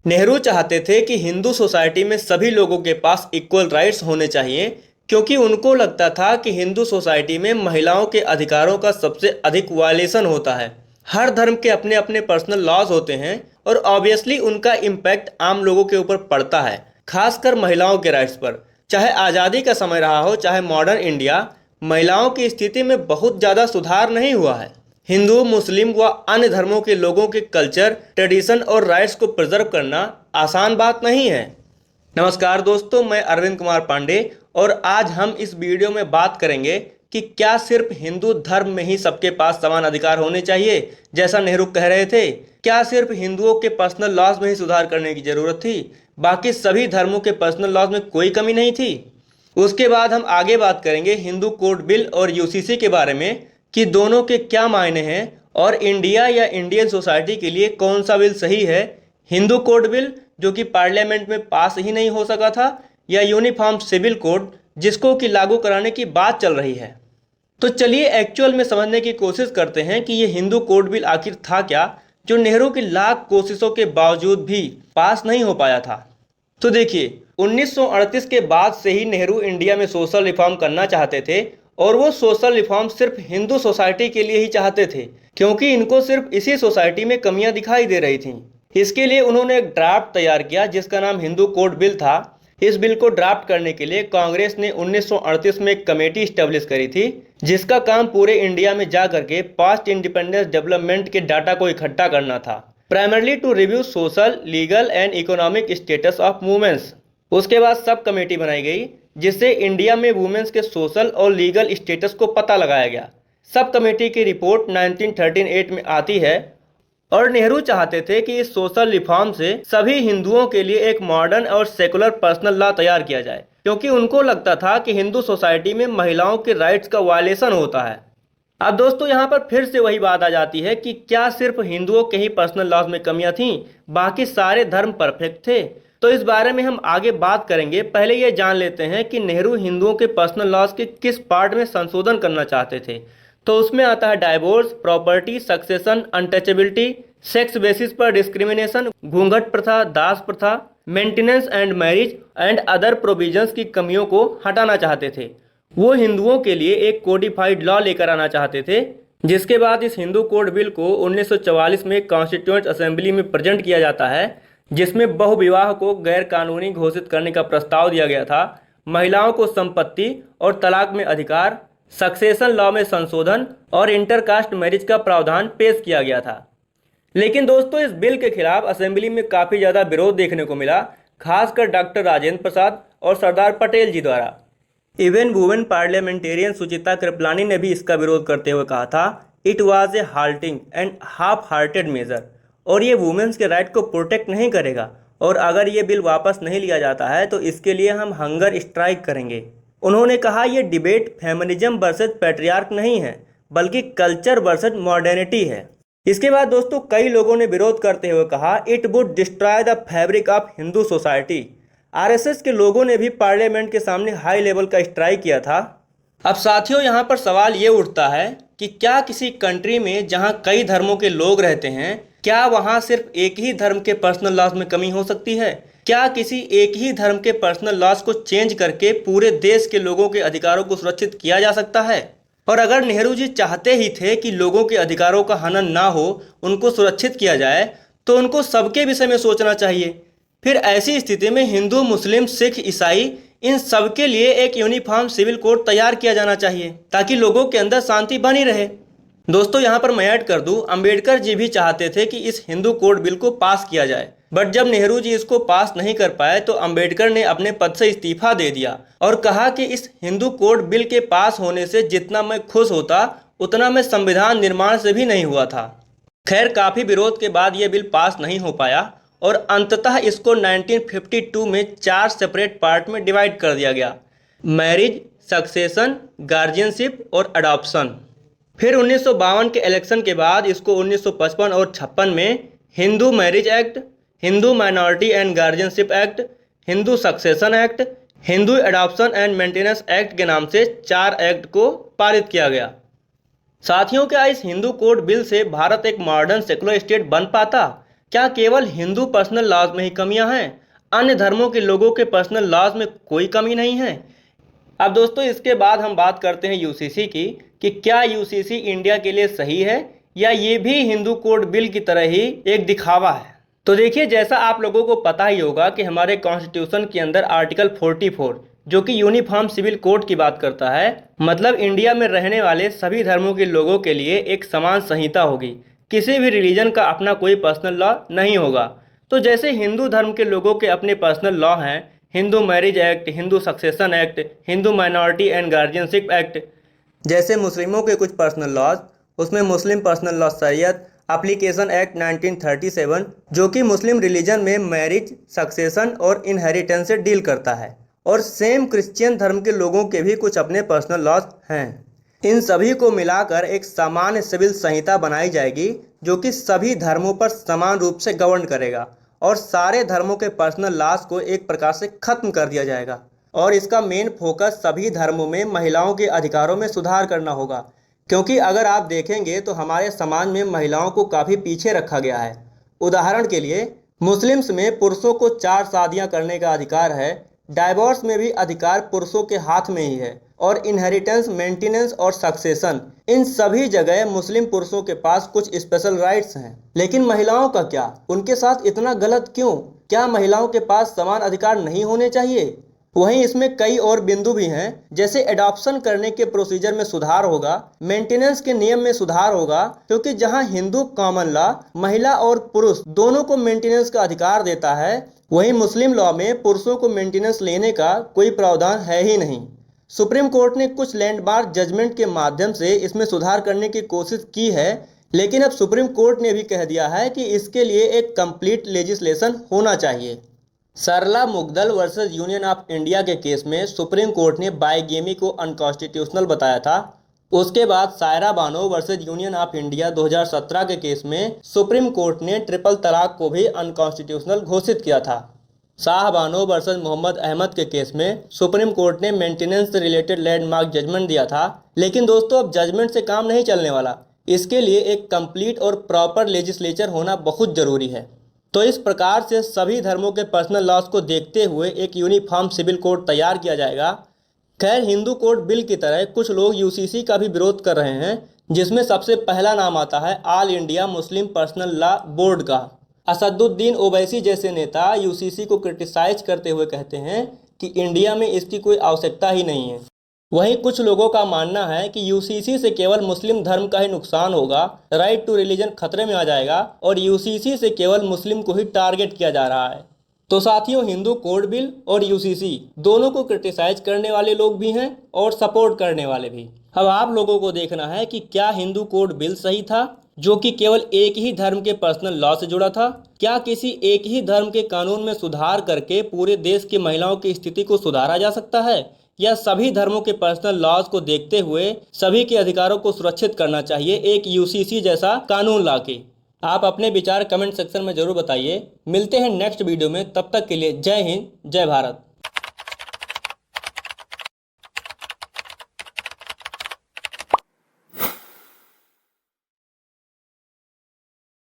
नेहरू चाहते थे कि हिंदू सोसाइटी में सभी लोगों के पास इक्वल राइट्स होने चाहिए, क्योंकि उनको लगता था कि हिंदू सोसाइटी में महिलाओं के अधिकारों का सबसे अधिक वायलेशन होता है। हर धर्म के अपने अपने पर्सनल लॉज होते हैं और ऑब्वियसली उनका इम्पैक्ट आम लोगों के ऊपर पड़ता है, खासकर महिलाओं के राइट्स पर। चाहे आज़ादी का समय रहा हो, चाहे मॉडर्न इंडिया, महिलाओं की स्थिति में बहुत ज़्यादा सुधार नहीं हुआ है। हिंदू, मुस्लिम व अन्य धर्मों के लोगों के कल्चर, ट्रेडिशन और राइट्स को प्रिजर्व करना आसान बात नहीं है। नमस्कार दोस्तों, मैं अरविंद कुमार पांडे और आज हम इस वीडियो में बात करेंगे कि क्या सिर्फ हिंदू धर्म में ही सबके पास समान अधिकार होने चाहिए, जैसा नेहरू कह रहे थे। क्या सिर्फ हिंदुओं के पर्सनल लॉज में ही सुधार करने की जरूरत थी, बाकी सभी धर्मों के पर्सनल लॉज में कोई कमी नहीं थी। उसके बाद हम आगे बात करेंगे हिंदू कोड बिल और यूसीसी के बारे में कि दोनों के क्या मायने हैं और इंडिया या इंडियन सोसाइटी के लिए कौन सा बिल सही है, हिंदू कोड बिल जो कि पार्लियामेंट में पास ही नहीं हो सका था, या यूनिफॉर्म सिविल कोड जिसको कि लागू कराने की बात चल रही है। तो चलिए एक्चुअल में समझने की कोशिश करते हैं कि ये हिंदू कोड बिल आखिर था क्या, जो नेहरू की लाख कोशिशों के बावजूद भी पास नहीं हो पाया था। तो देखिए, 1938 के बाद से ही नेहरू इंडिया में सोशल रिफॉर्म करना चाहते थे और वो सोशल रिफॉर्म सिर्फ हिंदू सोसाइटी के लिए ही चाहते थे, क्योंकि इनको सिर्फ इसी सोसाइटी में कमियां दिखाई दे रही थीं। इसके लिए उन्होंने एक ड्राफ्ट तैयार किया जिसका नाम हिंदू कोड बिल था। इस बिल को ड्राफ्ट करने के लिए कांग्रेस ने 1938 में एक कमेटी स्टेब्लिश करी थी, जिसका काम पूरे इंडिया में जा करके पास्ट इंडिपेंडेंस डेवलपमेंट के डाटा को इकट्ठा करना था, primarily to review social, legal and economic status of womens. उसके बाद सब कमेटी बनाई गई जिससे इंडिया में वुमेन्स के सोशल और लीगल स्टेटस को पता लगाया गया। सब कमेटी की रिपोर्ट 1938 में आती है और नेहरू चाहते थे कि इस सोशल रिफॉर्म से सभी हिंदुओं के लिए एक मॉडर्न और सेकुलर पर्सनल लॉ तैयार किया जाए, क्योंकि उनको लगता था कि हिंदू सोसाइटी में महिलाओं के राइट्स का वायलेशन होता है। अब दोस्तों, यहाँ पर फिर से वही बात आ जाती है कि क्या सिर्फ हिंदुओं के ही पर्सनल लॉज में कमियां थीं, बाकी सारे धर्म परफेक्ट थे। तो इस बारे में हम आगे बात करेंगे। पहले ये जान लेते हैं कि नेहरू हिंदुओं के पर्सनल लॉज के किस पार्ट में संशोधन करना चाहते थे। तो उसमें आता है divorce, property, succession, untouchability, sex basis पर डिस्क्रिमिनेशन, घूंघट प्रथा, दास प्रथा, maintenance and marriage and other provisions की कमियों को हटाना चाहते थे। वो हिंदुओं के लिए एक कोडिफाइड लॉ लेकर आना चाहते थे, जिसके बाद इस हिंदू कोड बिल को 1944 में कॉन्स्टिट्यूएंट असेंबली में प्रेजेंट किया जाता है, जिसमें बहुविवाह को गैर कानूनी घोषित करने का प्रस्ताव दिया गया था, महिलाओं को संपत्ति और तलाक में अधिकार, सक्सेशन लॉ में संशोधन और इंटरकास्ट मैरिज का प्रावधान पेश किया गया था। लेकिन दोस्तों, इस बिल के खिलाफ असेंबली में काफ़ी ज़्यादा विरोध देखने को मिला, खासकर डॉक्टर राजेंद्र प्रसाद और सरदार पटेल जी द्वारा। Even women parliamentarian Sucheta Kripalani ने भी इसका विरोध करते हुए कहा था, it was a halting and half hearted measure, और ये वुमेन्स के राइट को प्रोटेक्ट नहीं करेगा, और अगर ये बिल वापस नहीं लिया जाता है तो इसके लिए हम हंगर स्ट्राइक करेंगे। उन्होंने कहा, ये डिबेट फेमिनिज्म वर्सेस पैट्रियार्क नहीं है, बल्कि कल्चर वर्सेस मॉडर्निटी है। इसके बाद दोस्तों, कई लोगों ने विरोध करते हुए कहा, it would destroy the fabric of Hindu society. RSS के लोगों ने भी पार्लियामेंट के सामने हाई लेवल का स्ट्राइक किया था। अब साथियों, यहाँ पर सवाल ये उठता है कि क्या किसी कंट्री में जहाँ कई धर्मों के लोग रहते हैं, क्या वहाँ सिर्फ एक ही धर्म के पर्सनल लॉज में कमी हो सकती है? क्या किसी एक ही धर्म के पर्सनल लॉज को चेंज करके पूरे देश के लोगों के अधिकारों को सुरक्षित किया जा सकता है? और अगर नेहरू जी चाहते ही थे कि लोगों के अधिकारों का हनन ना हो, उनको सुरक्षित किया जाए, तो उनको सबके विषय में सोचना चाहिए। फिर ऐसी स्थिति में हिंदू, मुस्लिम, सिख, ईसाई, इन सब के लिए एक यूनिफॉर्म सिविल कोड तैयार किया जाना चाहिए, ताकि लोगों के अंदर शांति बनी रहे। दोस्तों, यहाँ पर मैं ऐड कर दूं, अंबेडकर जी भी चाहते थे कि इस हिंदू कोड बिल को पास किया जाए, बट जब नेहरू जी इसको पास नहीं कर पाए तो अंबेडकर ने अपने पद से इस्तीफा दे दिया और कहा कि इस हिंदू कोड बिल के पास होने से जितना मैं खुश होता, उतना मैं संविधान निर्माण से भी नहीं हुआ था। खैर, काफ़ी विरोध के बाद ये बिल पास नहीं हो पाया और अंततः इसको 1952 में 4 सेपरेट पार्ट में डिवाइड कर दिया गया, मैरिज, सक्सेशन, गार्जियनशिप और अडॉप्शन। फिर 1952 के इलेक्शन के बाद इसको 1955 और 56 में Hindu marriage act, Hindu minority and guardianship act, Hindu succession act, Hindu adoption and maintenance act के नाम से 4 एक्ट को पारित किया गया। साथियों, क्या इस हिंदू कोड बिल से भारत एक मॉडर्न सेकुलर स्टेट बन पाता? क्या केवल हिंदू पर्सनल लॉज में ही कमियां हैं? अन्य धर्मों के लोगों के पर्सनल लॉज में कोई कमी नहीं है? अब दोस्तों इसके बाद हम बात करते हैं यूसीसी की कि क्या यूसीसी इंडिया के लिए सही है या ये भी हिंदू कोड बिल की तरह ही एक दिखावा है। तो देखिए, जैसा आप लोगों को पता ही होगा कि हमारे कॉन्स्टिट्यूशन के अंदर आर्टिकल 44 जो कि यूनिफॉर्म सिविल कोड की बात करता है, मतलब इंडिया में रहने वाले सभी धर्मों के लोगों के लिए एक समान संहिता होगी। किसी भी रिलीजन का अपना कोई पर्सनल लॉ नहीं होगा। तो जैसे हिंदू धर्म के लोगों के अपने पर्सनल लॉ हैं, Hindu marriage act, Hindu succession act, Hindu minority and guardianship act, जैसे मुस्लिमों के कुछ पर्सनल लॉज, उसमें मुस्लिम पर्सनल लॉ शरीयत एप्लीकेशन एक्ट 1937 जो कि मुस्लिम रिलीजन में मैरिज, सक्सेशन और इनहेरिटेंस से डील करता है, और सेम क्रिश्चियन धर्म के लोगों के भी कुछ अपने पर्सनल लॉज हैं। इन सभी को मिलाकर एक सामान्य सिविल संहिता बनाई जाएगी जो कि सभी धर्मों पर समान रूप से गवर्न करेगा, और सारे धर्मों के पर्सनल लॉज को एक प्रकार से खत्म कर दिया जाएगा। और इसका मेन फोकस सभी धर्मों में महिलाओं के अधिकारों में सुधार करना होगा, क्योंकि अगर आप देखेंगे तो हमारे समाज में महिलाओं को काफ़ी पीछे रखा गया है। उदाहरण के लिए मुस्लिम्स में पुरुषों को 4 शादियां करने का अधिकार है, डाइवोर्स में भी अधिकार पुरुषों के हाथ में ही है, और इनहेरिटेंस, मेंटेनेंस और सक्सेशन, इन सभी जगह मुस्लिम पुरुषों के पास कुछ स्पेशल राइट्स हैं। लेकिन महिलाओं का क्या? उनके साथ इतना गलत क्यों? क्या महिलाओं के पास समान अधिकार नहीं होने चाहिए? वहीं इसमें कई और बिंदु भी हैं, जैसे एडॉप्शन करने के प्रोसीजर में सुधार होगा, मेंटेनेंस के नियम में सुधार होगा, क्योंकि जहां हिंदू कॉमन लॉ महिला और पुरुष दोनों को मेंटेनेंस का अधिकार देता है, वहीं मुस्लिम लॉ में पुरुषों को मेंटेनेंस लेने का कोई प्रावधान है ही नहीं। सुप्रीम कोर्ट ने कुछ लैंडमार्क जजमेंट के माध्यम से इसमें सुधार करने की कोशिश की है, लेकिन अब सुप्रीम कोर्ट ने भी कह दिया है कि इसके लिए एक कंप्लीट लेजिस्लेशन होना चाहिए। Sarla Mudgal versus Union of India के केस में सुप्रीम कोर्ट ने बाइगेमी को अनकॉन्स्टिट्यूशनल बताया था। उसके बाद Saira Banu versus Union of India 2017 के केस में सुप्रीम कोर्ट ने ट्रिपल तलाक को भी अनकॉन्स्टिट्यूशनल घोषित किया था। शाह बानो वर्सेस मोहम्मद अहमद के केस में सुप्रीम कोर्ट ने मेंटेनेंस से रिलेटेड लैंडमार्क जजमेंट दिया था। लेकिन दोस्तों, अब जजमेंट से काम नहीं चलने वाला, इसके लिए एक कंप्लीट और प्रॉपर लेजिस्लेचर होना बहुत ज़रूरी है। तो इस प्रकार से सभी धर्मों के पर्सनल लॉज को देखते हुए एक यूनिफॉर्म सिविल कोड तैयार किया जाएगा। खैर, हिंदू कोड बिल की तरह कुछ लोग यूसीसी का भी विरोध कर रहे हैं, जिसमें सबसे पहला नाम आता है all India Muslim personal law board का। असदुद्दीन ओवैसी जैसे नेता यूसीसी को क्रिटिसाइज करते हुए कहते हैं कि इंडिया में इसकी कोई आवश्यकता ही नहीं है। वहीं कुछ लोगों का मानना है कि यूसीसी से केवल मुस्लिम धर्म का ही नुकसान होगा, राइट टू रिलीजन खतरे में आ जाएगा, और यूसीसी से केवल मुस्लिम को ही टारगेट किया जा रहा है। तो साथियों, हिंदू कोड बिल और यूसीसी दोनों को क्रिटिसाइज करने वाले लोग भी हैं और सपोर्ट करने वाले भी। अब आप लोगों को देखना है कि क्या हिंदू कोड बिल सही था, जो कि केवल एक ही धर्म के पर्सनल लॉ से जुड़ा था? क्या किसी एक ही धर्म के कानून में सुधार करके पूरे देश की महिलाओं की स्थिति को सुधारा जा सकता है, या सभी धर्मों के पर्सनल लॉज को देखते हुए सभी के अधिकारों को सुरक्षित करना चाहिए एक यूसीसी जैसा कानून लाके? आप अपने विचार कमेंट सेक्शन में जरूर बताइए। मिलते हैं नेक्स्ट वीडियो में, तब तक के लिए जय हिंद, जय भारत।